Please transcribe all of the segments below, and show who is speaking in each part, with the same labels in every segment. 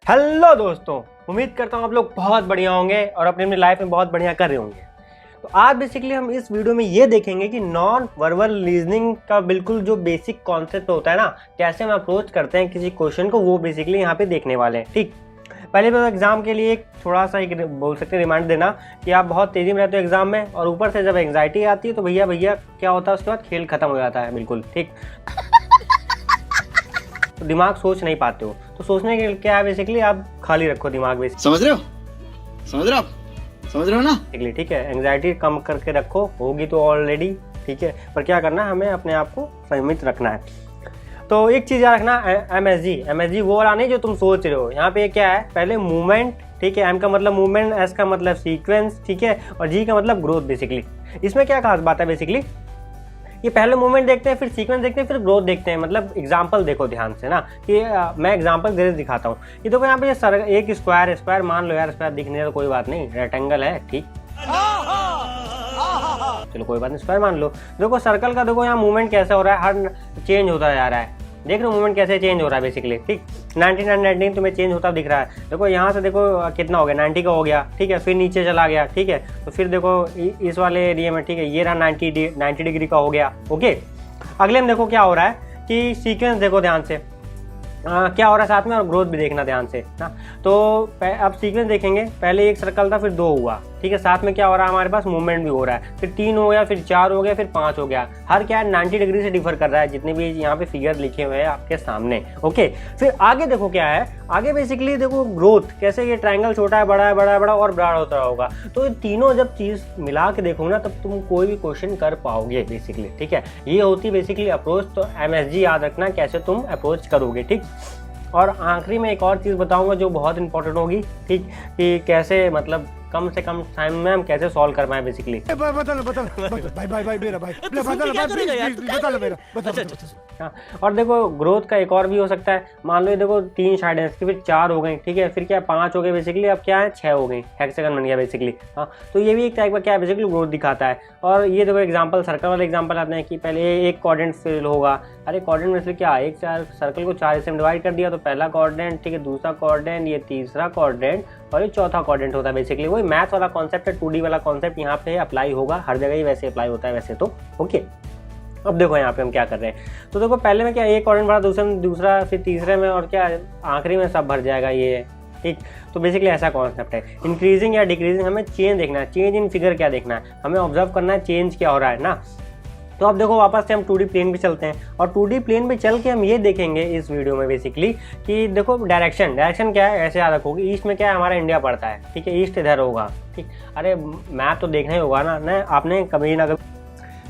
Speaker 1: Hello दोस्तों, उम्मीद करता हूँ आप लोग बहुत बढ़िया होंगे और अपनी अपनी लाइफ में बहुत बढ़िया कर रहे होंगे। तो आज बेसिकली हम इस वीडियो में ये देखेंगे कि नॉन वर्बल रीजनिंग का बिल्कुल जो बेसिक कॉन्सेप्ट होता है ना, कैसे हम अप्रोच करते हैं किसी क्वेश्चन को, वो बेसिकली यहाँ पे देखने वाले हैं। ठीक, पहले तो एग्जाम के लिए एक थोड़ा सा एक बोल सकते हैं रिमाइंड देना कि आप बहुत तेजी में रहते हो एग्जाम में, और ऊपर से जब एंग्जाइटी आती है तो भैया क्या होता है, उसके बाद खेल खत्म हो जाता है बिल्कुल। ठीक, तो दिमाग सोच नहीं पाते हो, तो सोचने के लिए क्या है, बेसिकली आप खाली रखो दिमाग में।
Speaker 2: समझ रहे हो ना?
Speaker 1: ठीक है, एंग्जाइटी कम करके रखो, होगी तो ऑलरेडी। ठीक है, पर क्या करना है, हमें अपने आप को संयमित रखना है। तो एक चीज़ याद रखना, एमएसजी वो वाला नहीं जो तुम सोच रहे हो। यहाँ पे क्या है, पहले मूवमेंट, ठीक है, एम का मतलब मूवमेंट, एस का मतलब सीक्वेंस, ठीक है, और जी का मतलब ग्रोथ। बेसिकली इसमें क्या खास बात है, बेसिकली ये पहले मूवमेंट देखते हैं, फिर सीक्वेंस देखते हैं, फिर ग्रोथ देखते हैं। मतलब एग्जांपल देखो ध्यान से ना, कि मैं एग्जांपल दे दिखाता हूँ। ये देखो यहाँ पे एक स्क्वायर मान लो यार, स्क्वायर दिखने तो कोई बात नहीं, रेक्टेंगल है, ठीक, चलो कोई बात नहीं, स्क्वायर मान लो। देखो सर्कल का देखो यहाँ मूवमेंट कैसा हो रहा है, हर चेंज होता जा रहा है। देख रहे हो मूवमेंट कैसे चेंज हो रहा है बेसिकली। ठीक, 19 तुम्हें चेंज होता दिख रहा है। देखो यहाँ से देखो कितना हो गया, 90 का हो गया, ठीक है, फिर नीचे चला गया, ठीक है, तो फिर देखो इस वाले एरिया में, ठीक है, ये रहा 90 डिग्री का हो गया। ओके, अगले में देखो क्या हो रहा है कि सीक्वेंस देखो ध्यान से, क्या हो रहा है साथ में, और ग्रोथ भी देखना ध्यान से ना। तो अब सीक्वेंस देखेंगे, पहले एक सर्कल था, फिर 2 हुआ, ठीक है, साथ में क्या हो रहा है, हमारे पास मूवमेंट भी हो रहा है, फिर 3 हो गया, फिर 4 हो गया, फिर 5 हो गया। हर क्या है 90 डिग्री से डिफर कर रहा है, जितने भी यहाँ पे फिगर लिखे हुए हैं आपके सामने। ओके, फिर आगे देखो क्या है, आगे बेसिकली देखो ग्रोथ कैसे, ये ट्रायंगल छोटा है, बड़ा है, बड़ा है, बड़ा और बड़ा होता होगा। तो ये तीनों जब चीज मिला के देखोगे ना, तब तुम कोई भी क्वेश्चन कर पाओगे बेसिकली। ठीक है, ये होती बेसिकली अप्रोच। तो एमएसजी याद रखना कैसे तुम अप्रोच करोगे। ठीक, और आखिरी में एक और चीज़ बताऊंगा जो बहुत इंपॉर्टेंट होगी, ठीक, कि कैसे मतलब कम से कम टाइम में हम कैसे सॉल्व कर पाए बेसिकली। और देखो ग्रोथ का एक और भी हो सकता है, मान लो ये देखो 3 साइड है इसकी, फिर 4 हो गई, ठीक है, फिर क्या 5 हो गए बेसिकली, अब क्या है 6 हो गई, हेक्सागन बन गया बेसिकली। हाँ, तो ये भी एक टाइप का क्या है बेसिकली ग्रोथ दिखाता है। और ये देखो एग्जांपल, सर्कल वाले एग्जांपल आते हैं कि पहले एक क्वाड्रेंट फिल होगा। अरे क्वाड्रेंट में से क्या, एक सर्कल को 4 हिस्से में डिवाइड कर दिया, तो पहला क्वाड्रेंट, ठीक है, दूसरा क्वाड्रेंट, ये तीसरा क्वाड्रेंट, और ये चौथा क्वाड्रेंट होता है बेसिकली। वही मैथ वाला कॉन्सेप्ट है, 2D वाला कॉन्सेप्ट यहाँ पे अप्लाई होगा, हर जगह ही वैसे अप्लाई होता है वैसे तो। ओके, अब देखो यहाँ पे हम क्या कर रहे हैं। तो देखो पहले में क्या, एक क्वाड्रेंट भरा, दूसरा, फिर तीसरे में, और क्या आखिरी में सब भर जाएगा ये। ठीक, तो बेसिकली ऐसा कॉन्सेप्ट है। इंक्रीजिंग या डिक्रीजिंग, हमें चेंज देखना है, चेंज इन फिगर क्या देखना है, हमें ऑब्जर्व करना है चेंज क्या हो रहा है ना। तो अब देखो वापस से हम 2D प्लेन पे चलते हैं, और 2D प्लेन पे चल के हम ये देखेंगे इस वीडियो में बेसिकली कि देखो डायरेक्शन क्या है, ऐसे याद रखोगे। ईस्ट में क्या है, हमारा इंडिया पड़ता है, ठीक है, ईस्ट इधर होगा। ठीक, अरे मैप तो देखना ही होगा ना आपने कभी ना कभी,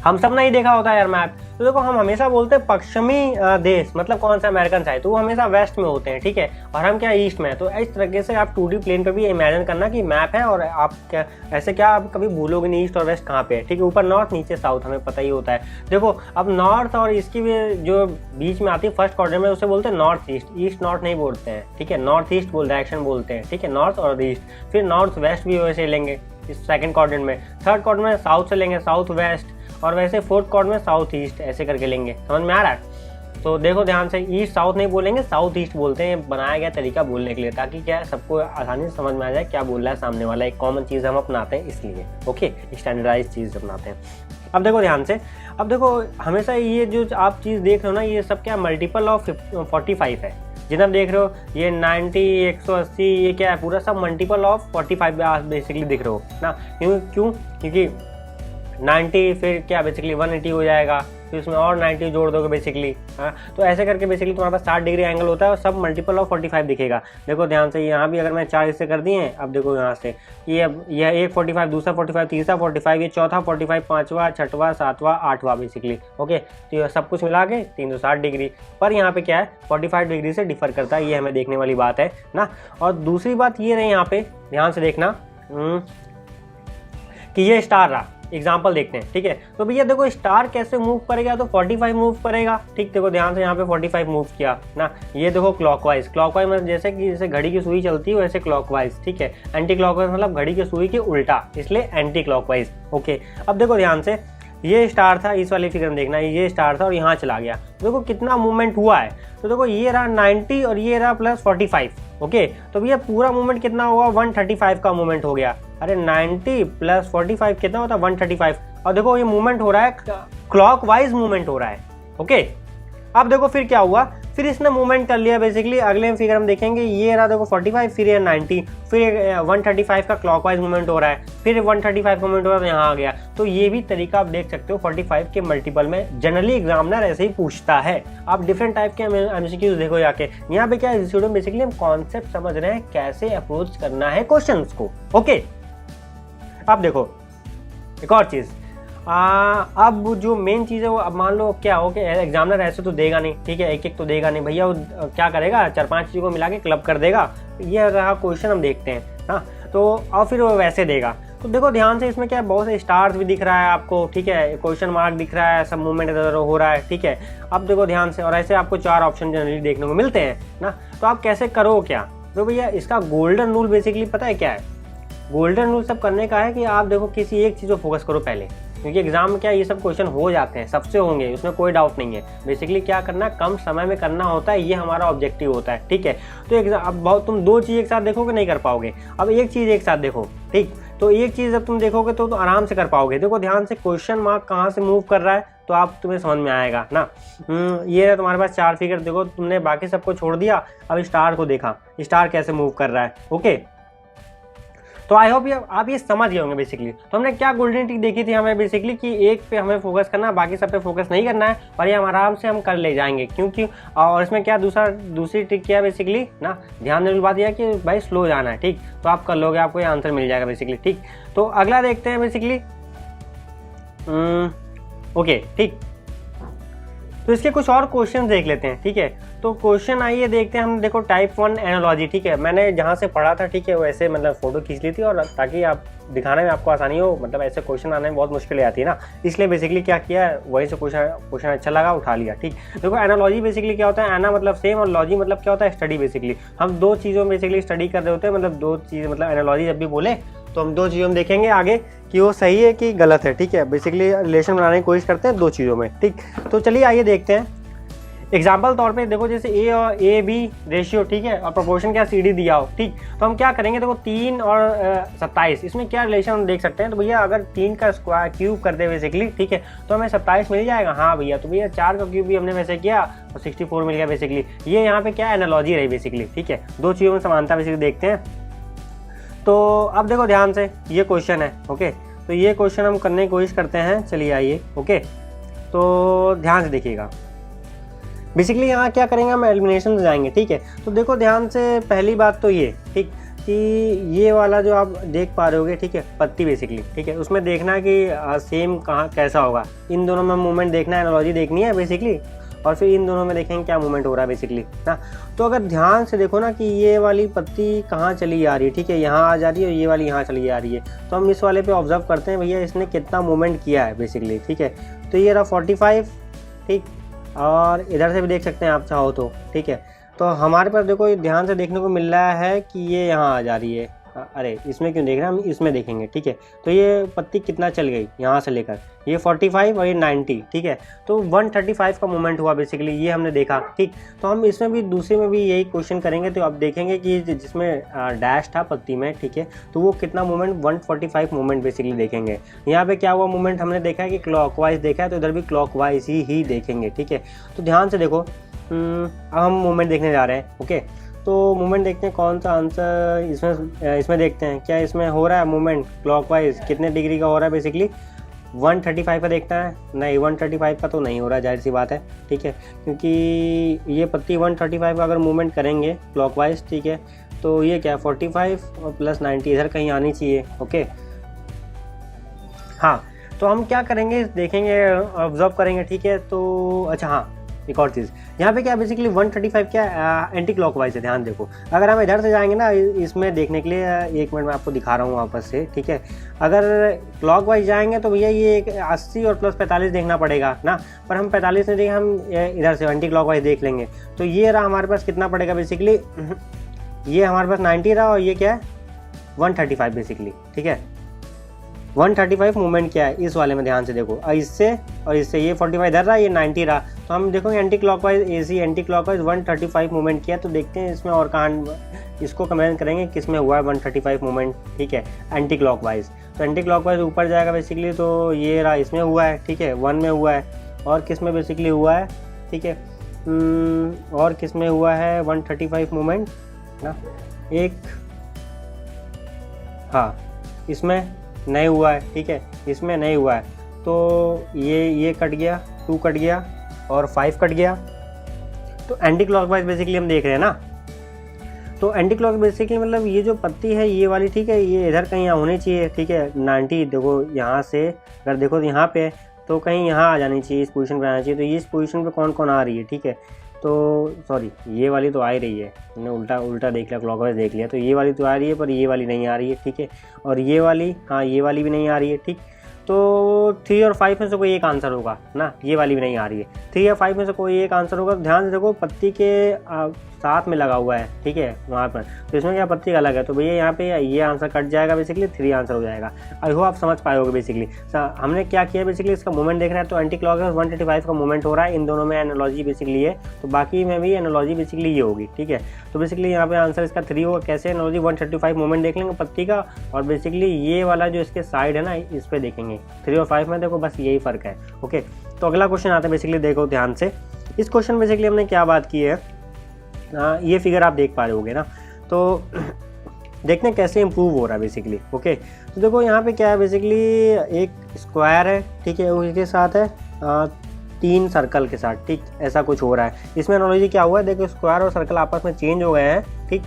Speaker 1: हम सब नहीं देखा होता यार मैप। तो देखो हम हमेशा बोलते हैं पश्चिमी देश, मतलब कौन सा अमेरिकन साइड, तो वो हमेशा वेस्ट में होते हैं, ठीक है, और हम क्या ईस्ट में है। तो इस तरीके से आप 2D प्लेन पे भी इमेजिन करना कि मैप है, और आप क्या ऐसे क्या आप कभी भूलोगे नहीं ईस्ट और वेस्ट कहाँ पे है। ठीक है, ऊपर नॉर्थ, नीचे साउथ, हमें पता ही होता है। देखो अब नॉर्थ और इसकी भी जो बीच में आती है फर्स्ट क्वाड्रेंट में, उसे बोलते हैं नॉर्थ ईस्ट। ईस्ट नॉर्थ नहीं बोलते हैं, ठीक है, नॉर्थ ईस्ट डायरेक्शन बोलते हैं, ठीक है, नॉर्थ और ईस्ट। फिर नॉर्थ वेस्ट भी वैसे लेंगे इस सेकंड क्वाड्रेंट में। थर्ड क्वाड्रेंट में साउथ से लेंगे, साउथ वेस्ट, और वैसे फोर्थ क्वाड्रेंट में साउथ ईस्ट, ऐसे करके लेंगे। समझ में आ रहा है? तो देखो ध्यान से, ईस्ट साउथ नहीं बोलेंगे, साउथ ईस्ट बोलते हैं। बनाया गया तरीका बोलने के लिए, ताकि क्या है सबको आसानी से समझ में आ जाए क्या बोल रहा है सामने वाला। एक कॉमन चीज़ हम अपनाते हैं इसलिए, ओके, स्टैंडर्डाइज चीज़ अपनाते हैं। अब देखो ध्यान से, अब देखो हमेशा ये जो आप चीज़ देख रहे हो ना, ये सब क्या मल्टीपल ऑफ 45 है। जितना आप देख रहे हो ये 90, 180, ये क्या है, पूरा सब मल्टीपल ऑफ 45 आप बेसिकली दिख रहे हो ना। क्यों? क्योंकि 90 फिर क्या बेसिकली 180 हो जाएगा, फिर उसमें और 90 जोड़ दोगे बेसिकली। हाँ, तो ऐसे करके बेसिकली तुम्हारे पास 60 डिग्री एंगल होता है, और सब मल्टीपल ऑफ 45 दिखेगा। देखो ध्यान से, यहाँ भी अगर मैं 4 हिस्से कर दिए हैं, अब देखो यहाँ से यह एक 45, दूसरा 45, तीसरा 45, ये चौथा 45, पाँचवा, छठवा, सातवां, आठवां बेसिकली। ओके, तो ये सब कुछ मिला के 360 डिग्री। पर यहाँ पे क्या है 45 डिग्री से डिफर करता है, ये हमें देखने वाली बात है ना। और दूसरी बात ये रही, यहाँ पे ध्यान से देखना कि ये स्टार रहा, एग्जाम्पल देखते हैं। ठीक है, तो भैया देखो स्टार कैसे मूव करेगा, तो 45 मूव करेगा। ठीक, देखो ध्यान से यहाँ पे 45 मूव किया ना। ये देखो क्लॉकवाइज मतलब जैसे घड़ी की सुई चलती है वैसे क्लॉकवाइज। ठीक है, एंटी क्लॉकवाइज मतलब घड़ी की सुई के उल्टा, इसलिए एंटी क्लॉकवाइज। ओके, अब देखो ध्यान से, ये स्टार था, इस वाली फिगर में देखना, ये स्टार था और यहाँ चला गया, देखो कितना मूवमेंट हुआ है। तो देखो ये रहा 90 और ये रहा प्लस 45। ओके, तो भैया पूरा मूवमेंट कितना हुआ, 135 का मूवमेंट हो गया। अरे 90 प्लस 45 कितना होता है, 135। और देखो ये मूवमेंट हो रहा है, क्लॉकवाइज मूवमेंट हो रहा है। ओके, अब देखो फिर क्या हुआ, फिर इसने मूवमेंट कर लिया बेसिकली। अगले फिगर हम देखेंगे, ये रहा देखो 45, फिर ये 90, फिर 135 का क्लॉकवाइज मूवमेंट हो रहा है, फिर 135 मूवमेंट हो रहा है, तो यहाँ आ गया। तो ये भी तरीका आप देख सकते हो 45 के मल्टीपल में। जनरली एग्जामिनर ऐसे ही पूछता है। आप डिफरेंट टाइप के एमसीक्यूज देखो जाके। यहाँ पे क्या है, स्टूडेंट बेसिकली हम कॉन्सेप्ट समझ रहे हैं, कैसे अप्रोच करना है क्वेश्चन को। ओके, अब देखो एक और चीज, अब जो मेन चीज़ है वो, अब मान लो क्या हो कि एग्जामिनर ऐसे तो देगा नहीं, ठीक है, एक एक तो देगा नहीं भैया। वो क्या करेगा, 4-5 चीज़ों को मिला के क्लब कर देगा। ये रहा क्वेश्चन, हम देखते हैं। हाँ, तो और फिर वो वैसे देगा। तो देखो ध्यान से, इसमें क्या है, बहुत से स्टार्स भी दिख रहा है आपको, ठीक है, क्वेश्चन मार्क दिख रहा है, सब मूवमेंट इधर हो रहा है, ठीक है। अब देखो ध्यान से, और ऐसे आपको 4 ऑप्शन जनरली देखने को मिलते हैं ना। तो आप कैसे करो क्या, तो भैया इसका गोल्डन रूल बेसिकली पता है क्या है। गोल्डन रूल सब करने का है कि आप देखो किसी एक चीज़ को फोकस करो पहले, क्योंकि एग्जाम में क्या ये सब क्वेश्चन हो जाते हैं, सबसे होंगे, उसमें कोई डाउट नहीं है। बेसिकली क्या करना, कम समय में करना होता है, ये हमारा ऑब्जेक्टिव होता है, ठीक है। तो एग्जाम, अब बहुत तुम 2 चीज़ एक साथ देखोगे नहीं कर पाओगे। अब एक चीज़ एक साथ देखो, ठीक। तो एक चीज़ जब तुम देखोगे तो आराम से कर पाओगे। देखो ध्यान से, क्वेश्चन मार्क कहाँ से मूव कर रहा है, तो आप तुम्हें समझ में आएगा ना। ये है तुम्हारे पास 4 फिगर, देखो तुमने बाकी सबको छोड़ दिया, अब स्टार को देखा, स्टार कैसे मूव कर रहा है। ओके, तो आई होप आप ये समझ गए होंगे बेसिकली। तो हमने क्या गोल्डन ट्रिक देखी थी हमें बेसिकली, कि एक पे हमें फोकस करना है, बाकी सब पे फोकस नहीं करना है, और ये हम आराम से हम कर ले जाएंगे। क्योंकि और इसमें क्या दूसरी ट्रिक क्या है बेसिकली ना, ध्यान देने की बात यह है कि भाई स्लो जाना है, ठीक। तो आप कर लोगे, आपको ये आंसर मिल जाएगा बेसिकली, ठीक। तो अगला देखते हैं बेसिकली। ओके, ठीक। तो इसके कुछ और क्वेश्चन देख लेते हैं, ठीक है। तो क्वेश्चन आइए देखते हैं हम। देखो टाइप 1 एनालॉजी, ठीक है, मैंने जहाँ से पढ़ा था, ठीक है, वैसे मतलब फोटो खींच ली थी, और ताकि आप दिखाने में आपको आसानी हो, मतलब ऐसे क्वेश्चन आने में बहुत मुश्किलें आती है ना, इसलिए बेसिकली क्या किया, वही से क्वेश्चन अच्छा लगा, उठा लिया, ठीक। देखो एनालॉजी बेसिकली क्या होता है, एना मतलब सेम, और लॉजी मतलब क्या होता है, स्टडी। बेसिकली हम 2 चीज़ों में बेसिकली स्टडी कर रहे होते हैं, मतलब 2 चीज़, मतलब एनालॉजी जब भी बोले तो हम 2 चीज़ों में देखेंगे आगे कि वो सही है कि गलत है, ठीक है। बेसिकली रिलेशन बनाने की कोशिश करते हैं 2 चीज़ों में, ठीक। तो चलिए आइए देखते हैं। एग्जाम्पल तौर पे देखो, जैसे ए और ए बी रेशियो, ठीक है, और प्रोपोर्शन क्या CD दिया हो, ठीक। तो हम क्या करेंगे, देखो 3 और 27, इसमें क्या रिलेशन हम देख सकते हैं। तो भैया अगर 3 का स्क्वायर क्यूब कर दे बेसिकली, ठीक है, तो हमें 27 मिल जाएगा। हाँ भैया, तो भैया 4 का क्यूब भी हमने वैसे किया और 64 मिल गया बेसिकली। ये यहाँ पे क्या एनालॉजी रही बेसिकली, ठीक है, 2 चीज़ों में समानता बेसिकली देखते हैं। तो अब देखो ध्यान से, ये क्वेश्चन है। ओके, तो ये क्वेश्चन हम करने की कोशिश करते हैं, चलिए आइए। ओके, तो ध्यान से देखिएगा। बेसिकली यहाँ क्या करेंगे, हम एलिमिनेशन से जाएंगे, ठीक है। तो देखो ध्यान से, पहली बात तो ये, ठीक, कि ये वाला जो आप देख पा रहे होगे, ठीक है, पत्ती बेसिकली, ठीक है, उसमें देखना है कि सेम कहाँ कैसा होगा। इन दोनों में मूवमेंट देखना है, एनालॉजी देखनी है बेसिकली, और फिर इन दोनों में देखेंगे क्या मूवमेंट हो रहा है बेसिकली ना। तो अगर ध्यान से देखो ना कि ये वाली पत्ती कहाँ चली आ रही है, ठीक है, यहाँ आ जा रही है, और ये वाली यहाँ चली आ रही है। तो हम इस वाले पे ऑब्जर्व करते हैं भैया इसने कितना मूवमेंट किया है बेसिकली, ठीक है। तो ये रहा 45, ठीक, और इधर से भी देख सकते हैं आप चाहो तो, ठीक है। तो हमारे पास देखो ध्यान से देखने को मिल रहा है कि ये यहाँ आ जा रही है। अरे इसमें क्यों देख रहे हैं, हम इसमें देखेंगे, ठीक है। तो ये पत्ती कितना चल गई यहाँ से लेकर, ये 45 और ये 90, ठीक है। तो 135 का मूवमेंट हुआ बेसिकली, ये हमने देखा, ठीक। तो हम इसमें भी दूसरे में भी यही क्वेश्चन करेंगे। तो आप देखेंगे कि जिसमें डैश था पत्ती में, ठीक है, तो वो कितना मूवमेंट, 145 मूवमेंट बेसिकली देखेंगे। यहाँ पे क्या हुआ मूवमेंट हमने देखा है कि क्लॉकवाइज देखा है, तो इधर भी क्लॉकवाइज ही देखेंगे, ठीक है। तो ध्यान से देखो, अब हम मूवमेंट देखने जा रहे हैं। ओके, तो मूवमेंट देखते हैं कौन सा आंसर इसमें देखते हैं, क्या इसमें हो रहा है मूवमेंट क्लॉकवाइज, कितने डिग्री का हो रहा है बेसिकली, 135 का देखना है। नहीं, 135 का तो नहीं हो रहा है, जाहिर सी बात है, ठीक है, क्योंकि ये पत्ती 135 का अगर मूवमेंट करेंगे क्लॉकवाइज, ठीक है, तो ये क्या 45 और प्लस 90 इधर कहीं आनी चाहिए। ओके, हाँ, तो हम क्या करेंगे, देखेंगे, ऑब्जर्व करेंगे, ठीक है। तो अच्छा, हाँ, एक और चीज़ यहाँ पे क्या बेसिकली 135 क्या एंटी क्लॉकवाइज है। ध्यान देखो, अगर हम इधर से जाएंगे ना इसमें देखने के लिए, 1 मिनट में आपको दिखा रहा हूँ वापस से, ठीक है। अगर क्लॉकवाइज जाएंगे तो भैया ये 80 और प्लस 45 देखना पड़ेगा ना, पर हम 45 नहीं देखें, हम इधर से एंटी क्लॉकवाइज देख लेंगे। तो ये रहा हमारे पास कितना पड़ेगा बेसिकली, ये हमारे पास 90 रहा, और ये क्या है 135 बेसिकली, ठीक है। 135 मूवमेंट क्या है इस वाले में, ध्यान से देखो, और इससे ये 45 इधर रहा, ये 90 रहा, तो हम देखोगे anti clockwise AC anti clockwise 135 movement किया। तो देखते हैं इसमें और कहाँ इसको कंपेयर करेंगे किस में हुआ है 135 मूवमेंट, ठीक है, एंटी क्लॉकवाइज। तो एंटी क्लॉकवाइज ऊपर जाएगा बेसिकली, तो ये रहा, इसमें हुआ है, ठीक है, 1 में हुआ है, और किस में बेसिकली हुआ है, ठीक है, और किस में हुआ है 135 मूवमेंट ना, एक, हाँ इसमें नहीं हुआ है, ठीक है, इसमें नहीं हुआ है, तो ये कट गया, 2 कट गया और 5 कट गया। तो एंटी क्लॉकवाइज बेसिकली हम देख रहे हैं ना, तो एंटी क्लॉक बेसिकली मतलब ये जो पत्ती है ये वाली, ठीक है, ये इधर कहीं यहाँ होनी चाहिए, ठीक है, 90 देखो यहाँ से अगर देखो तो यहाँ पे तो कहीं यहाँ आ जानी चाहिए, इस पोजीशन पे आना चाहिए। तो ये इस पोजीशन पे कौन कौन आ रही है, ठीक है, तो सॉरी ये वाली तो आ ही रही है, मैंने उल्टा देख लिया, क्लॉकवाइज देख लिया, तो ये वाली तो आ रही है पर ये वाली नहीं आ रही है, ठीक है, और ये वाली, हाँ ये वाली भी नहीं आ रही है, ठीक। तो 3 और 5 में से कोई एक आंसर होगा ना, ये वाली भी नहीं आ रही है, 3 या 5 में से कोई एक आंसर होगा। ध्यान से देखो पत्ती के साथ में लगा हुआ है, ठीक है, वहाँ पर, तो इसमें क्या पत्ती का अलग है, तो भैया यहाँ पे ये आंसर कट जाएगा, बेसिकली 3 आंसर हो जाएगा। आई होप आप समझ पाए होगे। बेसिकली हमने क्या किया, बेसिकली इसका मूवमेंट देख रहे हैं, तो एंटी क्लॉकवाइज 135 का मूवमेंट हो रहा है, इन दोनों में एनालॉजी बेसिकली है, तो बाकी में भी एनालॉजी बेसिकली ये होगी, ठीक है। तो बेसिकली यहाँ पे आंसर इसका 3 होगा। कैसे एनालॉजी, 135 मूवमेंट देख लेंगे पत्ती का, और बेसिकली ये वाला जो इसके साइड है ना, इस पर देखेंगे 3 और 5 में, देखो बस यही फर्क है। ओके, तो अगला क्वेश्चन आता है, बेसिकली देखो ध्यान से, इस क्वेश्चन बेसिकली हमने क्या बात की है, ये फिगर आप देख पा रहे होगे ना, तो देखते हैं कैसे इंप्रूव हो रहा है बेसिकली। ओके, तो देखो यहाँ पे क्या है, बेसिकली एक स्क्वायर है, ठीक है, उसके साथ है 3 सर्कल के साथ, ठीक, ऐसा कुछ हो रहा है। इसमें एनालॉजी क्या हुआ है, देखो स्क्वायर और सर्कल आपस में चेंज हो गए हैं, ठीक,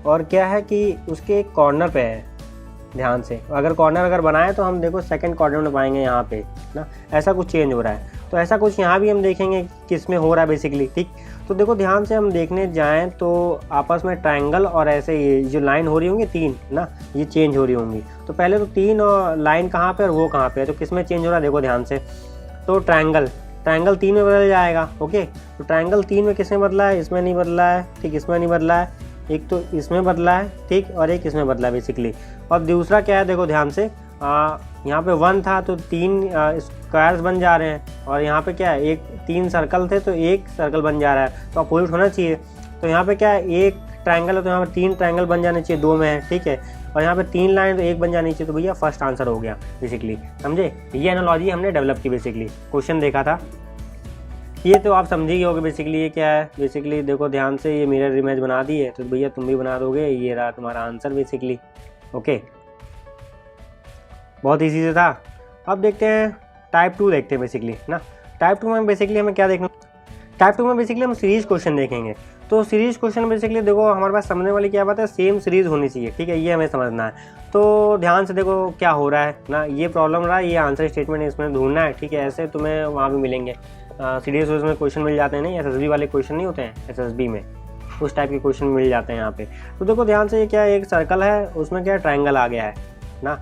Speaker 1: और क्या है कि उसके एक कॉर्नर पे है, ध्यान से अगर कॉर्नर बनाए तो हम देखो सेकंड कॉर्नर में पाएंगे यहाँ पे ना, ऐसा कुछ चेंज हो रहा है। तो ऐसा कुछ यहाँ भी हम देखेंगे किस में हो रहा है बेसिकली, ठीक। तो देखो ध्यान से हम देखने जाएं तो आपस में ट्रायंगल और ऐसे ये जो लाइन हो रही होंगी 3 ना, ये चेंज हो रही होंगी। तो पहले तो 3 और लाइन कहाँ पे और वो कहाँ पे है, तो किस में चेंज हो रहा है, देखो ध्यान से, तो ट्रायंगल 3 में बदल जाएगा। ओके, तो ट्रायंगल 3 में किसमें बदला है, इसमें नहीं बदला है, ठीक, इसमें नहीं बदला है, एक तो इसमें बदला है, ठीक, और एक इसमें बदला है बेसिकली। और दूसरा क्या है, देखो ध्यान से, यहाँ पे 1 था तो 3 स्क्वायर्स बन जा रहे हैं, और यहाँ पे क्या है, 3 सर्कल थे तो 1 सर्कल बन जा रहा है, तो अपोजिट होना चाहिए। तो यहाँ पे क्या है, 1 ट्रायंगल है तो यहाँ पे 3 ट्रायंगल बन जाने चाहिए, 2 में है, ठीक है, और यहाँ पे 3 लाइन तो 1 बन जानी चाहिए। तो भैया फर्स्ट आंसर हो गया बेसिकली, समझे, ये एनालॉजी हमने डेवलप की, बेसिकली क्वेश्चन देखा था ये, तो आप समझ ही होगे बेसिकली ये क्या है। बेसिकली देखो ध्यान से, ये मिरर इमेज बना दी है, तो भैया तुम भी बना दोगे, ये रहा तुम्हारा आंसर बेसिकली। ओके, बहुत इजी से था। अब देखते हैं टाइप 2 देखते हैं बेसिकली ना। टाइप 2 में बेसिकली हमें क्या देखना, टाइप 2 में बेसिकली हम सीरीज क्वेश्चन देखेंगे। तो सीरीज क्वेश्चन बेसिकली देखो हमारे पास समझने वाली क्या बात है, सेम सीरीज होनी चाहिए, ठीक है, ये हमें समझना है। तो ध्यान से देखो क्या हो रहा है ना, ये प्रॉब्लम रहा, ये आंसर स्टेटमेंट इसमें ढूंढना है, ठीक है, ऐसे तुम्हें वहाँ भी मिलेंगे सीरीज में क्वेश्चन मिल जाते हैं, नहीं SSB वाले क्वेश्चन नहीं होते हैं, SSB में उस टाइप के क्वेश्चन मिल जाते हैं यहाँ पे। तो देखो ध्यान से, ये क्या है, एक सर्कल है, उसमें क्या ट्रायंगल आ गया है ना,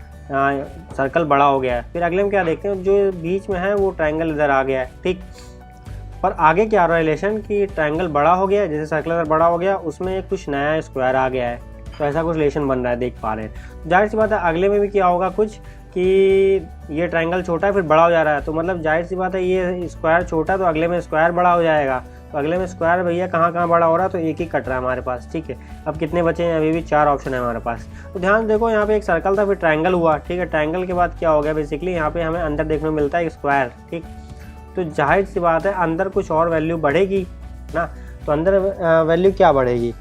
Speaker 1: सर्कल बड़ा हो गया है। फिर अगले में क्या देखते हैं, जो बीच में है वो ट्रायंगल इधर आ गया है, ठीक, पर आगे क्या रहा रिलेशन कि ट्रायंगल बड़ा हो गया, जैसे सर्कल इधर बड़ा हो गया, उसमें कुछ नया स्क्वायर आ गया है, तो ऐसा कुछ रिलेशन बन रहा है, देख पा रहे हैं। जाहिर सी बात है अगले में भी क्या होगा कुछ कि ये ट्रायंगल छोटा है फिर बड़ा हो जा रहा है, तो मतलब जाहिर सी बात है ये स्क्वायर छोटा है तो अगले में स्क्वायर बड़ा हो जाएगा। तो अगले में स्क्वायर भैया कहाँ कहाँ बड़ा हो रहा है, तो एक ही कट रहा है हमारे पास, ठीक है। अब कितने बचे हैं, अभी भी 4 ऑप्शन है हमारे पास। तो ध्यान देखो, यहाँ पे एक सर्कल था, फिर ट्रायंगल हुआ, ठीक है, ट्रायंगल के बाद क्या हो गया, बेसिकली यहाँ पे हमें अंदर देखने को मिलता है स्क्वायर, ठीक। तो जाहिर सी बात है अंदर कुछ और वैल्यू बढ़ेगी ना, तो अंदर वैल्यू क्या बढ़ेगी,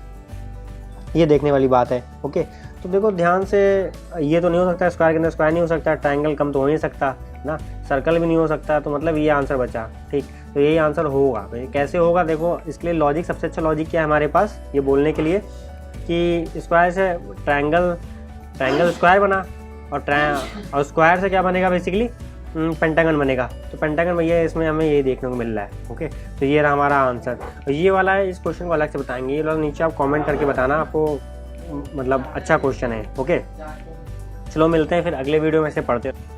Speaker 1: ये देखने वाली बात है। ओके, तो देखो ध्यान से, ये तो नहीं हो सकता, स्क्वायर के अंदर स्क्वायर नहीं हो सकता, ट्रायंगल कम तो हो नहीं सकता ना, सर्कल भी नहीं हो सकता, तो मतलब ये आंसर बचा, ठीक। तो यही आंसर होगा। कैसे होगा, देखो इसके लिए लॉजिक, सबसे अच्छा लॉजिक क्या है हमारे पास ये बोलने के लिए कि स्क्वायर से ट्रायंगल स्क्वायर बना, और स्क्वायर से क्या बनेगा, बेसिकली पेंटागन बनेगा। तो पेंटागन भैया इसमें हमें यही देखने को मिल रहा है। ओके, तो ये रहा हमारा आंसर। तो ये वाला है, इस क्वेश्चन को अलग से बताएंगे, ये लोग नीचे आप कमेंट करके बताना आपको मतलब अच्छा क्वेश्चन है। ओके, चलो मिलते हैं फिर अगले वीडियो में से पढ़ते हैं।